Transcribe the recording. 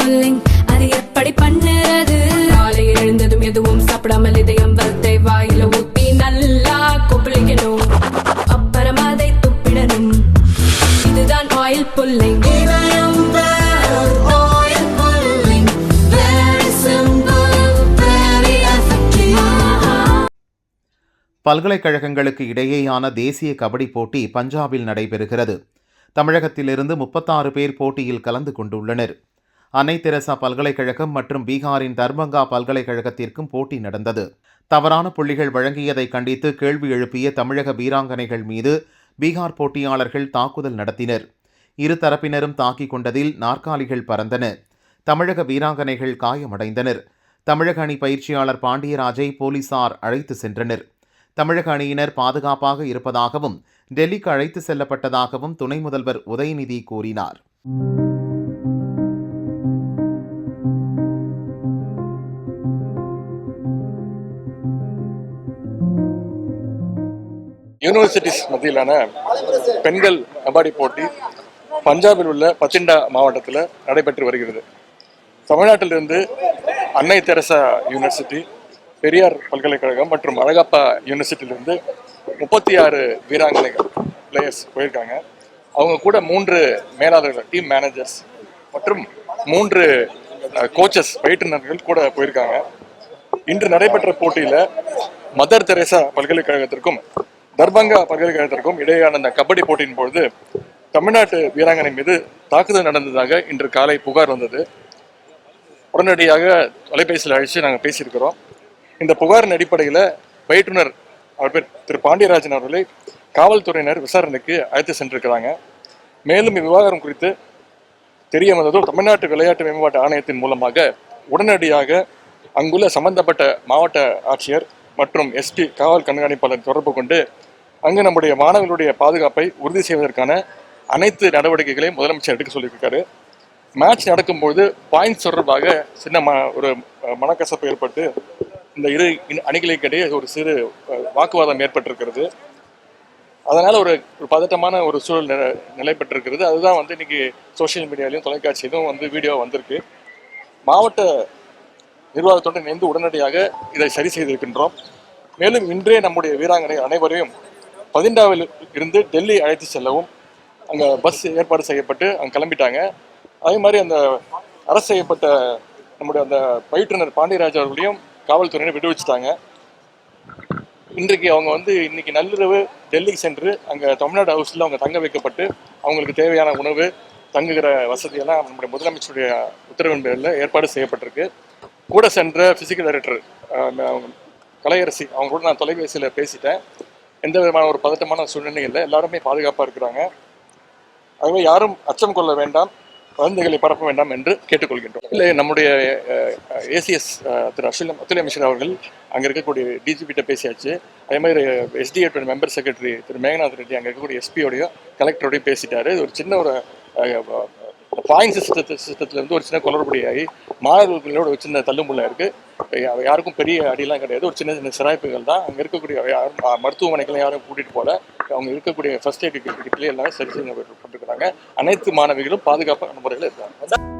Pulling அது எப்படி பண்ணுறது? காலையில் எழுந்ததும் எதுவும் சாப்பிடாமல் இதயம் வளத்தை வாயில ஊத்தி நல்லா கொப்பளிக்கணும், அப்புறம் அதை துப்பிடணும். இதுதான் ஆயில் புல்லிங். பல்கலைக்கழகங்களுக்கு இடையேயான தேசிய கபடி போட்டி பஞ்சாபில் நடைபெறுகிறது. தமிழகத்திலிருந்து 36 பேர் போட்டியில் கலந்து கொண்டுள்ளனர். அன்னை தெரசா பல்கலைக்கழகம் மற்றும் பீகாரின் தர்பங்கா பல்கலைக்கழகத்திற்கும் போட்டி நடந்தது. தவறான புள்ளிகள் வழங்கியதை கண்டித்து கேள்வி எழுப்பிய தமிழக வீராங்கனைகள் மீது பீகார் போட்டியாளர்கள் தாக்குதல் நடத்தினர். இரு தரப்பினரும் தாக்கிக் கொண்டதில் நாற்காலிகள் பறந்தன. தமிழக வீராங்கனைகள் காயமடைந்தனர். தமிழக அணி பயிற்சியாளர் பாண்டியராஜை போலீசார் அழைத்து சென்றனர். தமிழக அணியினர் பாதுகாப்பாக இருப்பதாகவும் டெல்லிக்கு அழைத்து செல்லப்பட்டதாகவும் துணை முதல்வர் உதயநிதி கூறினார். யூனிவர்சிட்டிஸ் மத்தியிலான பெண்கள் கபடி போட்டி பஞ்சாபில் உள்ள பத்திண்டா மாவட்டத்தில் நடைபெற்று வருகிறது. தமிழ்நாட்டிலிருந்து அன்னை தெரசா யூனிவர்சிட்டி, பெரியார் பல்கலைக்கழகம் மற்றும் அழகப்பா யூனிவர்சிட்டியிலிருந்து 36 வீராங்கனைகள் பிளேயர்ஸ் போயிருக்காங்க. அவங்க கூட 3 மேலாளர்கள், டீம் மேனேஜர்ஸ் மற்றும் 3 கோச்சஸ், பயிற்றுனர்கள் கூட போயிருக்காங்க. இன்று நடைபெற்ற போட்டியில் மதர் தெரேசா பல்கலைக்கழகத்திற்கும் தர்பங்கா பல்கலைக்கழகத்திற்கும் இடையேயான அந்த கபடி போட்டியின் பொழுது தமிழ்நாட்டு வீராங்கனை மீது தாக்குதல் நடந்ததாக இன்று காலை புகார் வந்தது. உடனடியாக தொலைபேசியில் அழைச்சு நாங்கள் பேசியிருக்கிறோம். இந்த புகாரின் அடிப்படையில் பயிற்றுனர் அவர் பேர் திரு பாண்டியராஜன் அவர்களை காவல்துறையினர் விசாரணைக்கு அழைத்து சென்றிருக்கிறாங்க. மேலும் இவ்விவகாரம் குறித்து தெரிய வந்ததும் தமிழ்நாட்டு விளையாட்டு மேம்பாட்டு ஆணையத்தின் மூலமாக உடனடியாக அங்குள்ள சம்பந்தப்பட்ட மாவட்ட ஆட்சியர் மற்றும் எஸ்பி காவல் கண்காணிப்பாளர் தொடர்பு கொண்டு அங்கு நம்முடைய மாணவர்களுடைய பாதுகாப்பை உறுதி செய்வதற்கான அனைத்து நடவடிக்கைகளையும் முதலமைச்சர் எடுக்க சொல்லியிருக்காரு. மேட்ச் நடக்கும்போது பாயிண்ட்ஸ் தொடர்பாக சின்ன ஒரு மனக்கசப்பு ஏற்பட்டு இந்த இரு அணிகளுக்கிடையே ஒரு சிறு வாக்குவாதம் ஏற்பட்டிருக்கிறது. அதனால் ஒரு பதட்டமான ஒரு சூழல் நிலை பெற்றிருக்கிறது. அதுதான் இன்னைக்கு சோசியல் மீடியாலையும் தொலைக்காட்சியிலும் வீடியோ வந்திருக்கு. மாவட்ட நிர்வாகத்துடன் இணைந்து உடனடியாக இதை சரி செய்திருக்கின்றோம். மேலும் இன்றே நம்முடைய வீராங்கனை அனைவரையும் பதிண்டாவில் இருந்து டெல்லி அழைத்து செல்லவும் அங்கே பஸ் ஏற்பாடு செய்யப்பட்டு அங்கே கிளம்பிட்டாங்க. அதே மாதிரி அந்த அரசு செய்யப்பட்ட நம்முடைய அந்த பயிற்றுனர் பாண்டியராஜ் அவர்களையும் காவல்துறையினர் விடுவிச்சிட்டாங்க. இன்றைக்கு அவங்க இன்னைக்கு நள்ளிரவு டெல்லிக்கு சென்று அங்கே தமிழ்நாடு ஹவுஸில் அவங்க தங்க வைக்கப்பட்டு அவங்களுக்கு தேவையான உணவு, தங்குகிற வசதியெல்லாம் நம்முடைய முதலமைச்சருடைய உத்தரவின் பேரில் ஏற்பாடு செய்யப்பட்டிருக்கு. கூட சென்ற பிசிக்கல் டைரக்டர் கலையரசி அவங்க கூட நான் தொலைபேசியில் பேசிட்டேன். எந்த விதமான ஒரு பதட்டமான சூழ்நிலை இல்லை, எல்லாருமே பாதுகாப்பாக இருக்கிறாங்க. ஆகவே யாரும் அச்சம் கொள்ள வேண்டாம், குழந்தைகளை பரப்ப வேண்டாம் என்று கேட்டுக்கொள்கின்றோம். இல்லை, நம்முடைய ஏசிஎஸ் திரு அத்துல்ய மிஸ்ரா அவர்கள் அங்கே இருக்கக்கூடிய டிஜிபிட்ட பேசியாச்சு. அதே மாதிரி எஸ்டிஏ மெம்பர் செக்ரட்டரி திரு மேகநாத் ரெட்டி அங்கே இருக்கக்கூடிய எஸ்பியோடையும் கலெக்டரோடையும் பேசிட்டாரு. ஒரு சின்ன ஒரு பாயிண்ட் சிஸ்டத்துலேருந்து ஒரு சின்ன குளறுபடியாகி மாணவர்களோட ஒரு சின்ன தள்ளுமுள்ள இருக்குது. யாருக்கும் பெரிய அடியெல்லாம் கிடையாது, ஒரு சின்ன சின்ன சிராய்ப்புகள் தான். அங்கே இருக்கக்கூடிய மருத்துவமனைகளை யாரும் கூட்டிகிட்டு போகல. அவங்க இருக்கக்கூடிய ஃபர்ஸ்ட் எய்ட் கிட்லேயே எல்லாமே சரி செய்யப்பட்டிருக்கிறாங்க. அனைத்து மாணவிகளும் பாதுகாப்பான முறையில் இருக்காங்க.